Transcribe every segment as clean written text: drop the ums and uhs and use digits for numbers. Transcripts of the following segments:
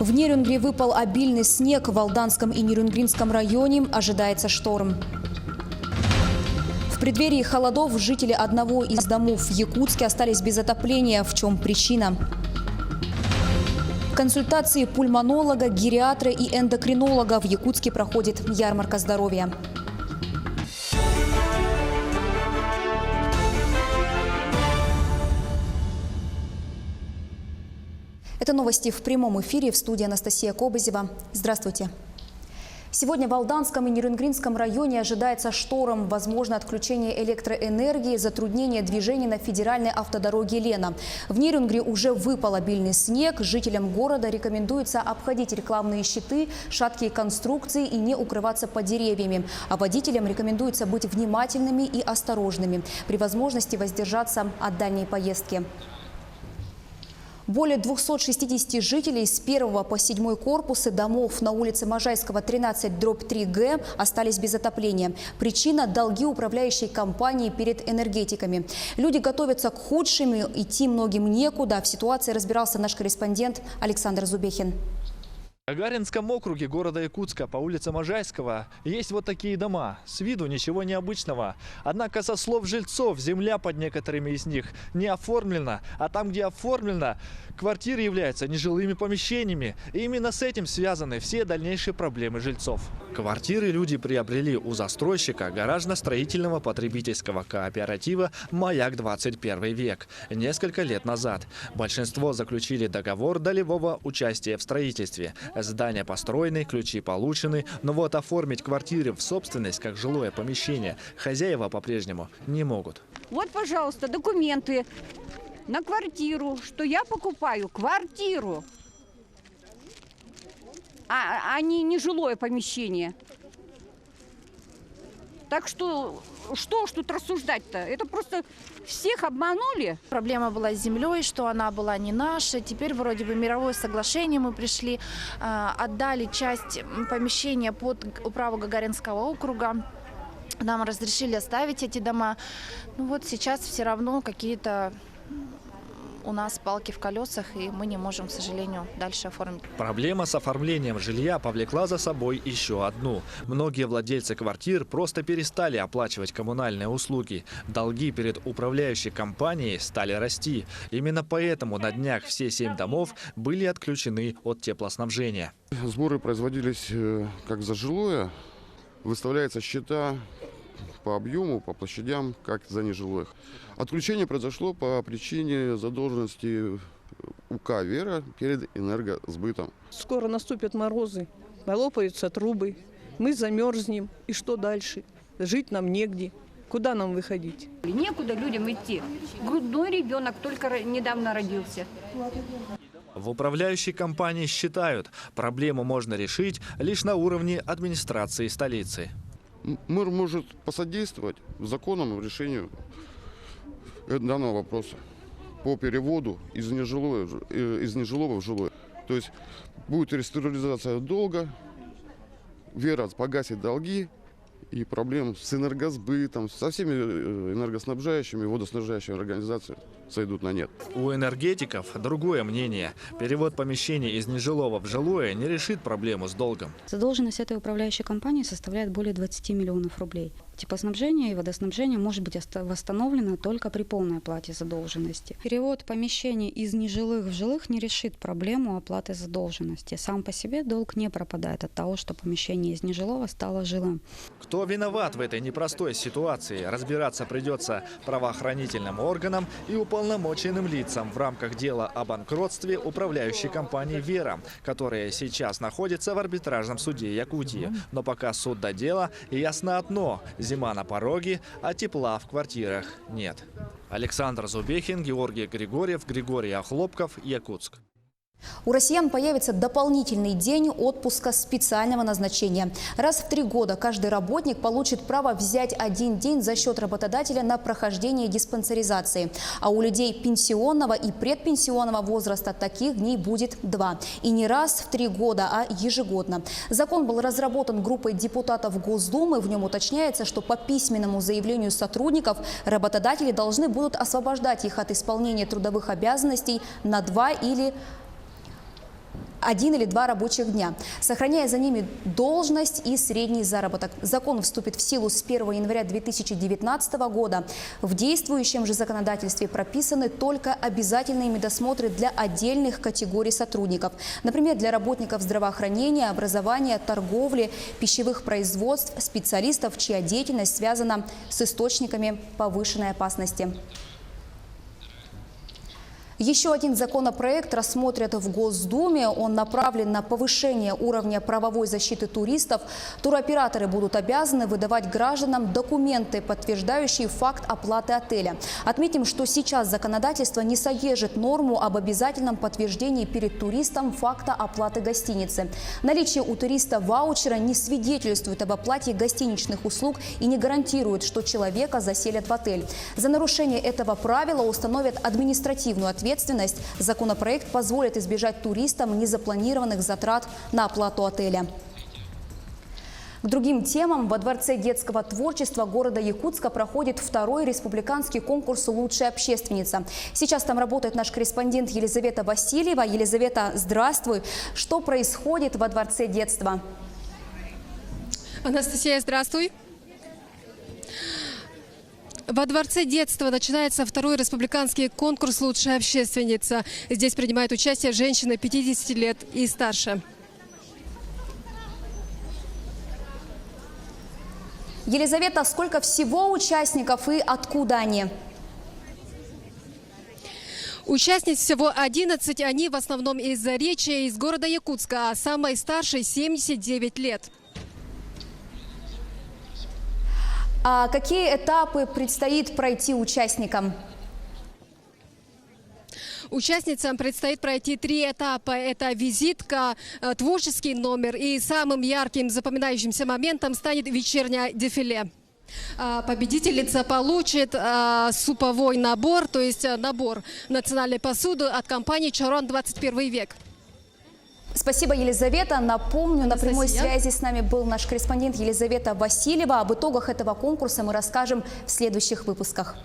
В Нерюнгри выпал обильный снег. В Алданском и Нерюнгринском районе ожидается шторм. В преддверии холодов жители одного из домов в Якутске остались без отопления. В чем причина? Консультации пульмонолога, гериатра и эндокринолога. В Якутске проходит ярмарка здоровья. Это новости в прямом эфире. В студии Анастасия Кобызева. Здравствуйте. Сегодня в Алданском и Нерюнгринском районе ожидается шторм, возможно отключение электроэнергии, затруднение движения на федеральной автодороге Лена. В Нерюнгри уже выпал обильный снег. Жителям города рекомендуется обходить рекламные щиты, шаткие конструкции и не укрываться под деревьями. А водителям рекомендуется быть внимательными и осторожными. При возможности воздержаться от дальней поездки. Более 260 жителей с 1 по 7 корпусы домов на улице Можайского, 13/3Г остались без отопления. Причина – долги управляющей компании перед энергетиками. Люди готовятся к худшему, идти многим некуда. В ситуации разбирался наш корреспондент Александр Зубехин. В Гагаринском округе города Якутска по улице Можайского есть вот такие дома. С виду ничего необычного. Однако, со слов жильцов, земля под некоторыми из них не оформлена. А там, где оформлена, квартиры являются нежилыми помещениями. И именно с этим связаны все дальнейшие проблемы жильцов. Квартиры люди приобрели у застройщика гаражно-строительного потребительского кооператива «Маяк 21 век» несколько лет назад. Большинство заключили договор долевого участия в строительстве. Здания построены, ключи получены, но вот оформить квартиры в собственность как жилое помещение хозяева по-прежнему не могут. Вот, пожалуйста, документы на квартиру, что я покупаю квартиру, а не жилое помещение. Так что ж тут рассуждать-то? Это просто всех обманули. Проблема была с землей, что она была не наша. Теперь вроде бы мировое соглашение мы пришли, отдали часть помещения под управу Гагаринского округа. Нам разрешили оставить эти дома. Ну вот сейчас все равно какие-то у нас палки в колесах, и мы не можем, к сожалению, дальше оформить. Проблема с оформлением жилья повлекла за собой еще одну. Многие владельцы квартир просто перестали оплачивать коммунальные услуги. Долги перед управляющей компанией стали расти. Именно поэтому на днях все 7 домов были отключены от теплоснабжения. Сборы производились как за жилое. Выставляются счета по объему, по площадям, как за нежилых. Отключение произошло по причине задолженности УК «Вера» перед энергосбытом. Скоро наступят морозы, полопаются трубы, мы замерзнем. И что дальше? Жить нам негде. Куда нам выходить? Некуда людям идти. Грудной ребенок только недавно родился. В управляющей компании считают, проблему можно решить лишь на уровне администрации столицы. Мэр может посодействовать законному решению данного вопроса по переводу из нежилого в жилое. То есть будет реструктуризация долга, «Вера» погасит долги, и проблем с энергосбытом, со всеми энергоснабжающими, водоснабжающими организациями сойдут на нет. У энергетиков другое мнение. Перевод помещений из нежилого в жилое не решит проблему с долгом. Задолженность этой управляющей компании составляет более 20 миллионов рублей. Теплоснабжение и водоснабжение может быть восстановлено только при полной оплате задолженности. Перевод помещений из нежилых в жилых не решит проблему оплаты задолженности. Сам по себе долг не пропадает от того, что помещение из нежилого стало жилым. Кто виноват в этой непростой ситуации, разбираться придется правоохранительным органам и уполномоченным лицам в рамках дела о банкротстве управляющей компании «Вера», которая сейчас находится в арбитражном суде Якутии. Но пока суд до дела, ясно одно – зима на пороге, а тепла в квартирах нет. Александр Зубехин, Георгий Григорьев, Григорий Охлопков, Якутск. У россиян появится дополнительный день отпуска специального назначения. Раз в 3 года каждый работник получит право взять 1 день за счет работодателя на прохождение диспансеризации. А у людей пенсионного и предпенсионного возраста таких дней будет 2. И не раз в 3 года, а ежегодно. Закон был разработан группой депутатов Госдумы. В нем уточняется, что по письменному заявлению сотрудников работодатели должны будут освобождать их от исполнения трудовых обязанностей на 2 или 1 или 2 рабочих дня, сохраняя за ними должность и средний заработок. Закон вступит в силу с 1 января 2019 года. В действующем же законодательстве прописаны только обязательные медосмотры для отдельных категорий сотрудников. Например, для работников здравоохранения, образования, торговли, пищевых производств, специалистов, чья деятельность связана с источниками повышенной опасности. Еще один законопроект рассмотрят в Госдуме. Он направлен на повышение уровня правовой защиты туристов. Туроператоры будут обязаны выдавать гражданам документы, подтверждающие факт оплаты отеля. Отметим, что сейчас законодательство не содержит норму об обязательном подтверждении перед туристом факта оплаты гостиницы. Наличие у туриста ваучера не свидетельствует об оплате гостиничных услуг и не гарантирует, что человека заселят в отель. За нарушение этого правила установят административную ответственность. Законопроект позволит избежать туристам незапланированных затрат на оплату отеля. К другим темам. Во Дворце детского творчества города Якутска проходит 2-й республиканский конкурс «Лучшая общественница». Сейчас там работает наш корреспондент Елизавета Васильева. Елизавета, здравствуй. Что происходит во Дворце детства? Анастасия, здравствуй. Во Дворце детства начинается 2-й республиканский конкурс «Лучшая общественница». Здесь принимают участие женщины 50 лет и старше. Елизавета, сколько всего участников и откуда они? Участниц всего 11, они в основном из Заречья, из города Якутска, а самой старшей 79 лет. А какие этапы предстоит пройти участникам? Участницам предстоит пройти 3 этапа. Это визитка, творческий номер и самым ярким запоминающимся моментом станет вечернее дефиле. Победительница получит суповой набор, то есть набор национальной посуды от компании «Чарон 21 век». Спасибо, Елизавета. Напомню, на прямой связи с нами был наш корреспондент Елизавета Васильева. Об итогах этого конкурса мы расскажем в следующих выпусках.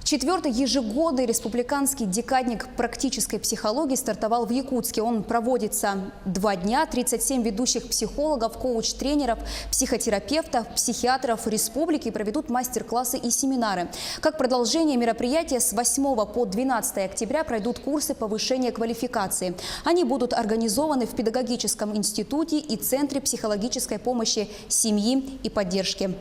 4-й ежегодный республиканский декадник практической психологии стартовал в Якутске. Он проводится 2 дня. 37 ведущих психологов, коуч-тренеров, психотерапевтов, психиатров республики проведут мастер-классы и семинары. Как продолжение мероприятия с 8 по 12 октября пройдут курсы повышения квалификации. Они будут организованы в педагогическом институте и Центре психологической помощи семьи и поддержки.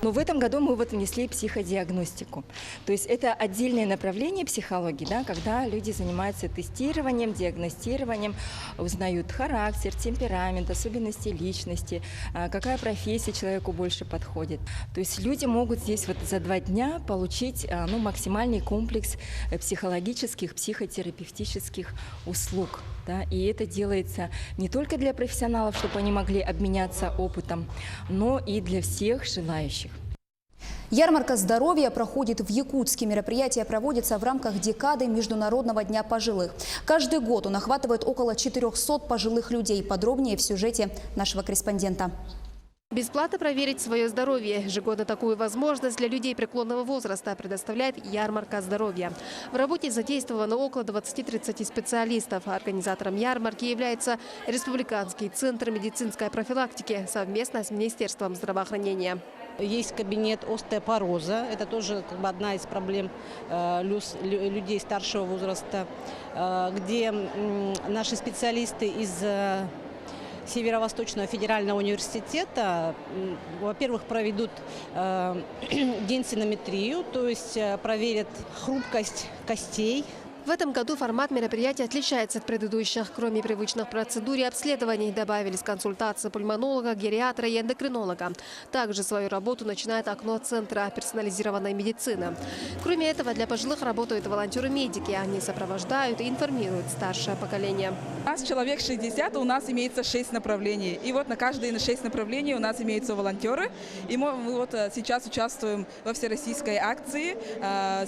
Но в этом году мы внесли психодиагностику. То есть это отдельное направление психологии, да, когда люди занимаются тестированием, диагностированием, узнают характер, темперамент, особенности личности, какая профессия человеку больше подходит. То есть люди могут здесь вот за 2 дня получить максимальный комплекс психологических, психотерапевтических услуг. Да, и это делается не только для профессионалов, чтобы они могли обменяться опытом, но и для всех желающих. Ярмарка здоровья проходит в Якутске. Мероприятие проводится в рамках декады Международного дня пожилых. Каждый год он охватывает около 400 пожилых людей. Подробнее в сюжете нашего корреспондента. Бесплатно проверить свое здоровье. Ежегодно такую возможность для людей преклонного возраста предоставляет ярмарка здоровья. В работе задействовано около 20-30 специалистов. Организатором ярмарки является Республиканский центр медицинской профилактики совместно с Министерством здравоохранения. Есть кабинет остеопороза. Это тоже одна из проблем людей старшего возраста, где наши специалисты из Северо-Восточного федерального университета, во-первых, проведут денсинометрию, то есть проверят хрупкость костей. В этом году формат мероприятия отличается от предыдущих. Кроме привычных процедур и обследований, добавились консультации пульмонолога, гериатра и эндокринолога. Также свою работу начинает окно Центра персонализированной медицины. Кроме этого, для пожилых работают волонтеры-медики. Они сопровождают и информируют старшее поколение. У нас человек 60, у нас имеется 6 направлений. И вот на каждые 6 направлений у нас имеются волонтеры. И мы вот сейчас участвуем во всероссийской акции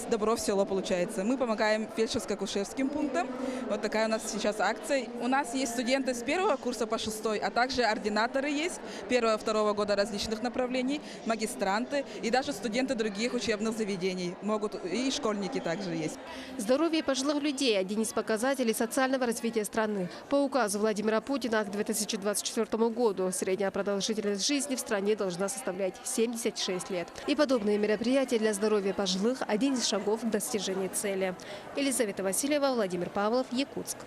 «Добро в село» получается. Мы помогаем фельдшерскому медико-акушерским пунктам. Вот такая у нас сейчас акция. У нас есть студенты с 1 курса по 6, а также ординаторы есть 1-2 года различных направлений, магистранты и даже студенты других учебных заведений. Могут и школьники также есть. Здоровье пожилых людей – один из показателей социального развития страны. По указу Владимира Путина к 2024 году средняя продолжительность жизни в стране должна составлять 76 лет. И подобные мероприятия для здоровья пожилых – один из шагов к достижению цели. Елизавета Васильева, Владимир Павлов, Якутск.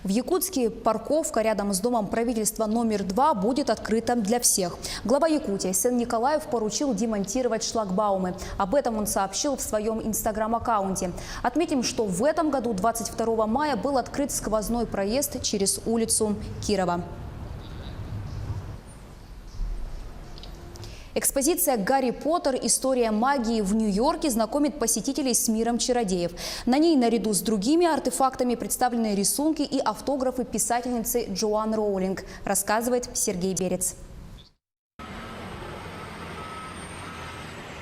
В Якутске парковка рядом с домом правительства номер 2 будет открыта для всех. Глава Якутии Сен Николаев поручил демонтировать шлагбаумы. Об этом он сообщил в своем инстаграм-аккаунте. Отметим, что в этом году 22 мая был открыт сквозной проезд через улицу Кирова. Экспозиция «Гарри Поттер. История магии» в Нью-Йорке знакомит посетителей с миром чародеев. На ней наряду с другими артефактами представлены рисунки и автографы писательницы Джоан Роулинг, рассказывает Сергей Берец.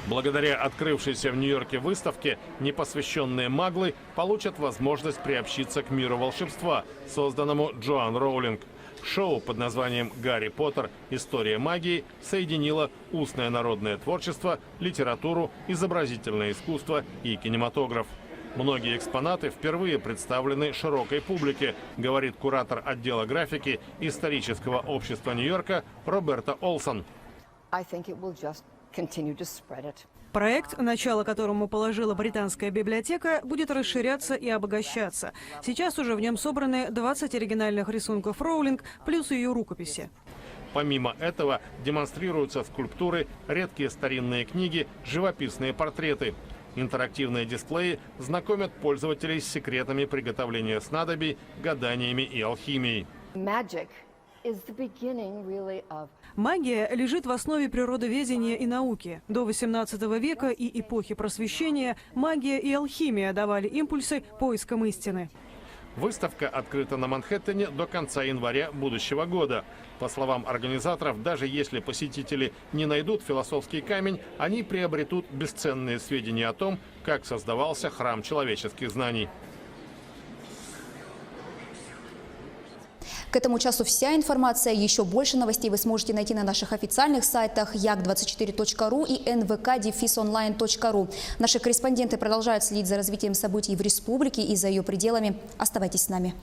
Благодаря открывшейся в Нью-Йорке выставке непосвященные маглы получат возможность приобщиться к миру волшебства, созданному Джоан Роулинг. Шоу под названием «Гарри Поттер. История магии» соединило устное народное творчество, литературу, изобразительное искусство и кинематограф. Многие экспонаты впервые представлены широкой публике, говорит куратор отдела графики исторического общества Нью-Йорка Роберта Олсон. Проект, начало которому положила британская библиотека, будет расширяться и обогащаться. Сейчас уже в нем собраны 20 оригинальных рисунков Роулинг, плюс ее рукописи. Помимо этого демонстрируются скульптуры, редкие старинные книги, живописные портреты. Интерактивные дисплеи знакомят пользователей с секретами приготовления снадобий, гаданиями и алхимией. Магия лежит в основе природоведения и науки. До XVIII века и эпохи Просвещения магия и алхимия давали импульсы поискам истины. Выставка открыта на Манхэттене до конца января будущего года. По словам организаторов, даже если посетители не найдут философский камень, они приобретут бесценные сведения о том, как создавался храм человеческих знаний. К этому часу вся информация. Еще больше новостей вы сможете найти на наших официальных сайтах yak24.ru и nvk-online.ru. Наши корреспонденты продолжают следить за развитием событий в республике и за ее пределами. Оставайтесь с нами.